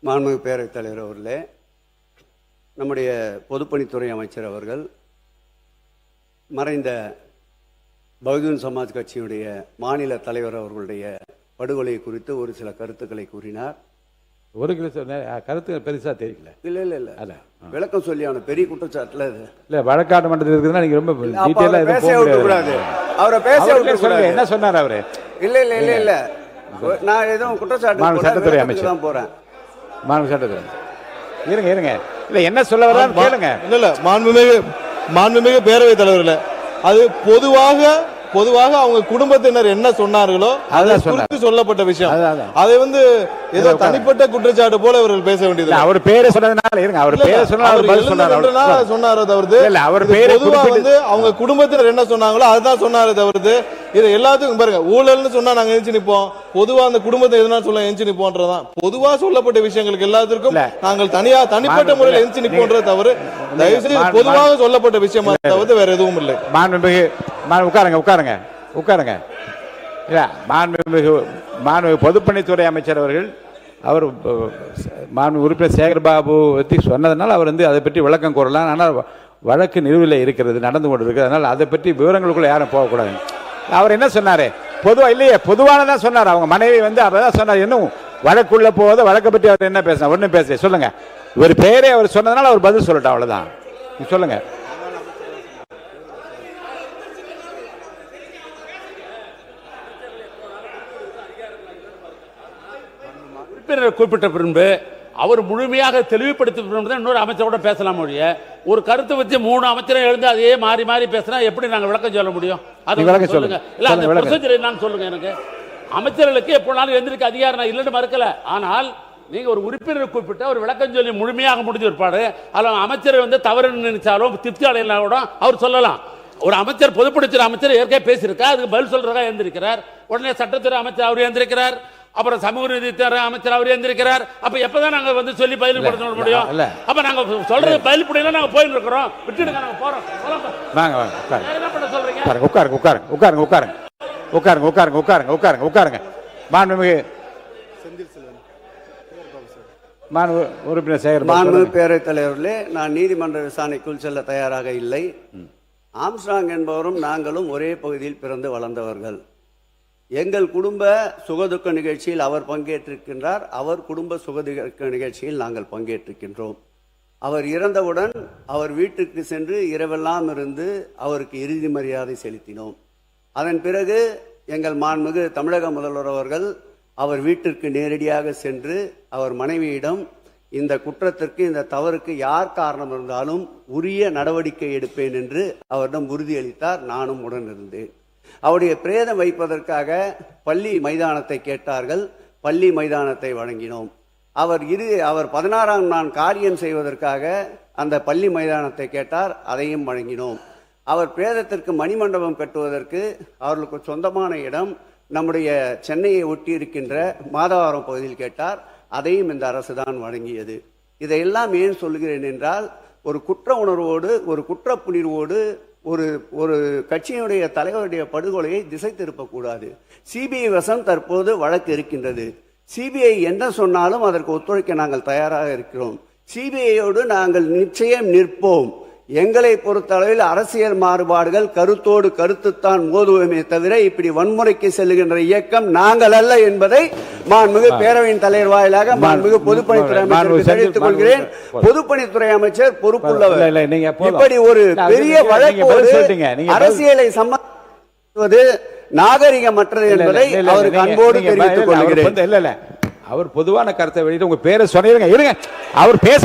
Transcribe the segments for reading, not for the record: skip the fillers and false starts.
மாண்புமிகு பேரவைத் தலைவர் அவர்களே, நம்முடைய பொதுப்பணித்துறை அமைச்சர் அவர்கள் மறைந்த பகுஜன் சமாஜ் கட்சியுடைய மாநில தலைவர் அவர்களுடைய படுகொலை குறித்து ஒரு சில கருத்துக்களை கூறினார். ஒரு கருத்து பெருசா தெரியல. இல்ல இல்ல இல்ல அல்ல விளக்கம் சொல்லி அவன பெரிய குற்றச்சாட்டுல இல்ல வழக்காடு மன்றத்தில் இருக்குதுன்னா நீங்க ரொம்ப டீடைலா பேச விட்டு கூடாது. அவரை பேச விட்டு கூடாது. என்ன சொன்னார் அவரு? இல்ல இல்ல இல்ல இல்ல நான் எதுவும் குற்றச்சாட்டு சட்டத்துறை அமைச்சர் தான் போறேன். மாண்பு சட்டத்துறை இருங்க இருங்க இல்ல என்ன சொல்ல வர்றான்னு கேளுங்க. இல்ல இல்ல மாண்புமிகு பேரவைத் தலைவர்களே, அது பொதுவாக அவங்க குடும்பத்தினர் என்ன சொன்னார்களோ அதை குறித்து சொல்லப்பட்ட விஷயம். அதை ஏதோ தனிப்பட்ட குற்றச்சாட்டு போல இவர்கள் பேச வேண்டியது. அவர் பேரை சொன்னதுனால இருங்க, அவர் பேரை சொன்னாரோ தவிர்த்து பொதுவா அவங்க குடும்பத்தினர் என்ன சொன்னாங்களோ அதுதான் சொன்னாரே தவிர்த்து இது எல்லாத்துக்கும் பாருங்க ஊழல்னு சொன்னா நாங்க எஞ்சி நிப்போம், பொதுவா அந்த குடும்பத்தை எதுனா சொல்ல எஞ்சி நிப்போன்றதான் பொதுவா சொல்லப்பட்ட விஷயங்களுக்கு எல்லாத்திற்கும் நாங்கள் தனிப்பட்ட முறையில் எஞ்சி நிப்போன்றதை தவிர தயவு செய்து பொதுவாக சொல்லப்பட்ட விஷயமா தவிர்த்து வேற எதுவும் இல்லை. உட்காருங்க. மாண்புமிகு பொதுப்பணித்துறை அமைச்சர் அவர்கள் அவர் மாண்பு உறுப்பினர் சேகர்பாபு பற்றி சொன்னதுனால அவர் அதை பற்றி விளக்கம் கூறலாம். ஆனால் வழக்கு நிலுவையில் இருக்கிறது, நடந்து கொண்டு இருக்கிறது. அதனால் அதை பற்றி விவரங்களுக்குள்ள யாரும் போகக்கூடாது. அவர் என்ன சொன்னாரு? பொதுவானதான் சொன்னார். அவங்க மனைவி அப்பதான் சொன்னார். இன்னும் வழக்குள்ள போவத வழக்கை பற்றி அவர் என்ன பேசினார்? ஒன்றும் பேச சொல்லுங்க. இவர் பேரே அவர் சொன்னதுனால அவர் பதில் சொல்லட்டும், அவ்வளவுதான். சொல்லுங்க. குறிப்பிட்ட பின்பு அவர் முழுமையாக தெளிவுபடுத்த இன்னொரு அமைச்சரோட பேசலாம். மொழிய ஒரு கருத்தை வச்சு 3 அமைச்சரை எழுந்து அதே மாறி மாறி பேசினா எப்படி நாங்கள் விளக்கம் சொல்ல முடியும்? அது சொல்லுங்க. இல்ல அந்த ப்ரொசீஜர் என்னன்னு சொல்லுங்க. எனக்கு அமைச்சர்களுக்கு எப்போனாலும் எந்திரிக்க அதிகாரம் நான் இல்லைன்னு மறுக்கல. ஆனால் நீங்க ஒரு உறுப்பினர் குறிப்பிட்ட ஒரு விளக்கம் சொல்லி முழுமையாக முடிஞ்ச இருப்பாரு. அதில் அமைச்சர் தவறுன்னு நினைச்சாலும் திருப்தி அடையலாம் அவர் சொல்லலாம். ஒரு அமைச்சர் பொதுப்பணித்துறை அமைச்சர் ஏற்கனவே பேசியிருக்கா, அதுக்கு பதில் சொல்றதா எழுந்திருக்கிறார். உடனே சட்டத்துறை அமைச்சர் அவர் எழுந்திருக்கிறார். அப்புறம் சமூக நீதித்துறை அமைச்சர் அவர் எழுந்திருக்கிறார். அப்ப எப்பதான் நாங்க சொல்லி பதில் கொடுக்க முடியும்? அப்ப நாங்க சொல்றது பதில் புரியல, நாங்க போயிட்டு இருக்கிறோம். விட்டுடுங்க, நாங்க போறோம். என்ன பண்ண சொல்றீங்க? உட்காருங்க. மாண்புமிகு உறுப்பினர் சேகர் மாண்புமிகு பேரவைத் தலைவர்களே, நான் நீதிமன்ற விசாரணைக்குள் செல்ல தயாராக இல்லை. ஆம்ஸ்ட்ராங் என்பவரும் நாங்களும் ஒரே பகுதியில் பிறந்து வளர்ந்தவர்கள். எங்கள் குடும்ப சுகதுக்க நிகழ்ச்சியில் அவர் பங்கேற்றிருக்கின்றார், அவர் குடும்ப சுகதுக்க நிகழ்ச்சியில் நாங்கள் பங்கேற்றிருக்கின்றோம். அவர் இறந்தவுடன் அவர் வீட்டுக்கு சென்று இரவெல்லாம் இருந்து அவருக்கு இறுதி மரியாதை செலுத்தினோம். அதன் பிறகு எங்கள் மாண்புமிகு தமிழக முதல்வர் அவர்கள் அவர் வீட்டிற்கு நேரடியாக சென்று அவர் மனைவியிடம் இந்த குற்றத்திற்கு இந்த தவறுக்கு யார் காரணம் இருந்தாலும் உரிய நடவடிக்கை எடுப்பேன் என்று அவரிடம் உறுதியளித்தார். நானும் உடன் இருந்தேன். அவருடைய பிரேதம் வைப்பதற்காக பள்ளி மைதானத்தை கேட்டார்கள். பள்ளி மைதானத்தை வழங்கினோம். அவர் 16ஆம் நாள் காரியம் செய்வதற்காக அந்த பள்ளி மைதானத்தை கேட்டார், அதையும் வழங்கினோம். அவர் பிரேதத்திற்கு மணிமண்டபம் கட்டுவதற்கு அவர்களுக்கு சொந்தமான இடம் நம்முடைய சென்னையை ஒட்டி இருக்கின்ற மாதவரம் பகுதியில் கேட்டார், அதையும் இந்த அரசு தான் வழங்கியது. இதையெல்லாம் ஏன் சொல்கிறேன் என்றால், ஒரு குற்ற உணர்வோடு ஒரு குற்றப்புணர்வோடு ஒரு கட்சியினுடைய தலைவருடைய படுகொலையை திசை திருப்பக்கூடாது. சிபிஐ வசம் தற்போது வழக்கு இருக்கின்றது. சிபிஐ என்ன சொன்னாலும் அதற்கு ஒத்துழைக்க நாங்கள் தயாராக இருக்கிறோம். சிபிஐயோடு நாங்கள் நிச்சயம் நிற்போம். எங்களை பொறுத்தளவில் அரசியல் மாறுபாடுகள் கருத்தோடு கருத்துத்தான் மோதுவோமே தவிர இப்படி வன்முறைக்கு செல்லுகின்ற இயக்கம் நாங்கள் அல்ல என்பதை மாண்புமிகு பேரவையின் தலைவர் வாயிலாக மாண்புமிகு பொதுப்பணித்துறை அமைச்சர் தெரிவித்துக் கொள்கிறேன். பொதுப்பணித்துறை அமைச்சர் பொறுப்புள்ளவர். இப்படி ஒரு பெரிய வழக்கோடு அரசியலை சம்பந்தப்படுவது நாகரிகமற்றது என்பதை அவருக்கு அன்போடு தெரிவித்துக் கொள்கிறேன். அவர் பொதுவான கருத்தை வெளியிட்டு உங்க பேரை சொன்னீங்க. இருங்க, அவர் பேச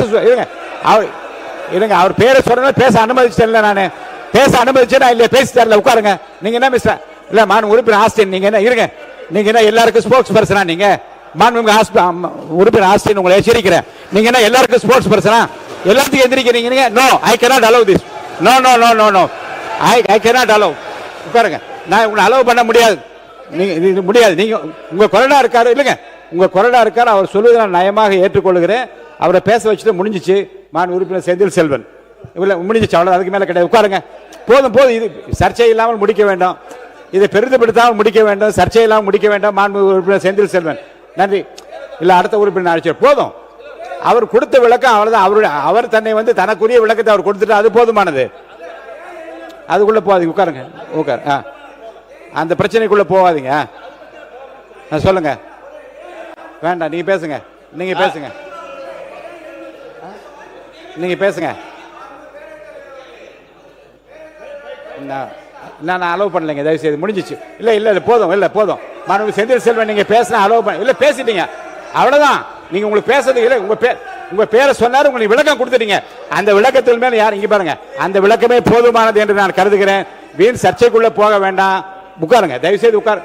இருங்க. அவர் பேரை சொன்ன பேச அனுமதிச்சேன். நான் பேச அனுமதிச்சேன் இல்லையா? பேசி தரல. உட்காருங்க. நீங்க என்ன மிஸ்டர் இல்ல மான் உறுப்பினர் ஆஸ்டின், நீங்க என்ன இருங்க, நீங்க என்ன எல்லாருக்கும் ஸ்போர்ட்ஸ் பர்சனா? நீங்க உறுப்பினர் ஆஸ்டின் உங்களை எச்சரிக்கிறேன். நீங்க என்ன எல்லாருக்கும் ஸ்போர்ட்ஸ் பர்சனா? எல்லாத்துக்கும் எந்திரிக்கிறீங்க. No, I cannot allow this. No no no no no I cannot allow. உட்காருங்க. நான் உங்களை அலோவ் பண்ண முடியாது. நீங்க முடியாது. நீங்க உங்க கொறடா இருக்காரு இல்லைங்க, உங்க கொறடா இருக்காரு. அவர் சொல்லுவதை நான் நயமாக ஏற்றுக்கொள்கிறேன். அவரை பேச வச்சுட்டு முடிஞ்சிச்சு. மான் உறுப்பினர் செந்தில் செல்வன் இவ்வளவு முடிஞ்சிச்சு, அவ்வளவு. அதுக்கு மேல கிடையாது. உட்காருங்க. போதும். இது சர்ச்சை இல்லாமல் முடிக்க வேண்டும். இதை பெரிதுபடுத்தாமல் முடிக்க வேண்டும். சர்ச்சை இல்லாமல் முடிக்க வேண்டும். மாண்பு உறுப்பினர் செந்தில் செல்வன். நன்றி. இல்ல அடுத்த உறுப்பினர் அழைச்சார். போதும். அவர் கொடுத்த விளக்கம் அவ்வளவுதான். அவர் தன்னை வந்து தனக்குரிய விளக்கத்தை அவர் கொடுத்துட்டு அது போதுமானது. அதுக்குள்ள போகாதீங்க, உட்காருங்க, உட்காரு. அந்த பிரச்சனைக்குள்ள போகாதீங்க. சொல்லுங்க. வேண்டாம், நீங்க பேசுங்க, நீங்க பேசுங்க, நீங்க பேசுங்க. நான் அலோவ் பண்ணலைங்க, தயவு செய்து முடிஞ்சிச்சு. இல்ல இல்ல இல்ல போதும், இல்ல போதும். மாண்புமிகு செந்தில் செல்வன் நீங்க பேசினா அலோவ் பண்ண இல்ல, பேசிட்டீங்க அவ்வளவுதான். நீங்க உங்களுக்கு பேசுறது இல்ல, உங்க பேரை சொன்னாரு, உங்களுக்கு விளக்கம் கொடுத்துட்டீங்க. அந்த விளக்கத்தில் மேல யார் இங்க பாருங்க, அந்த விளக்கமே போதுமானது என்று நான் கருதுகிறேன். வீண் சர்ச்சைக்குள்ள போக வேண்டாம். உட்காருங்க, தயவு செய்து உட்கார்.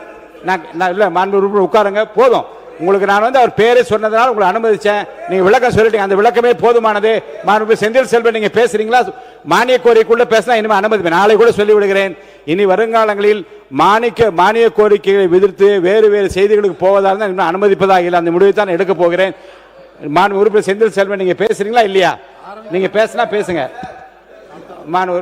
நான் இல்ல மாண்பு உட்காருங்க, போதும். உங்களுக்கு நான் வந்து அவர் பேரை சொன்னதுனால உங்களை அனுமதிச்சேன். நீங்க விளக்கம் சொல்லிட்டீங்க, அந்த விளக்கமே போதுமானது. மாண்பு செந்தில் செல்வன் நீங்க பேசுறீங்களா? மானிய கோரிக்கைக்குள்ள பேசினா இனிமே அனுமதி நாளை கூட சொல்லி விடுகிறேன். இனி வருங்காலங்களில் மானிய கோரிக்கைகளை விதிர்த்து வேறு வேறு செய்திகளுக்கு போவதாக இருந்தால் அனுமதிப்பதாக இல்லை. அந்த முடிவை தான் எடுக்க போகிறேன். மாண்பு உறுப்பினர் செந்தில் செல்வன் நீங்க பேசுறீங்களா இல்லையா? நீங்க பேசினா பேசுங்க. மாண்பு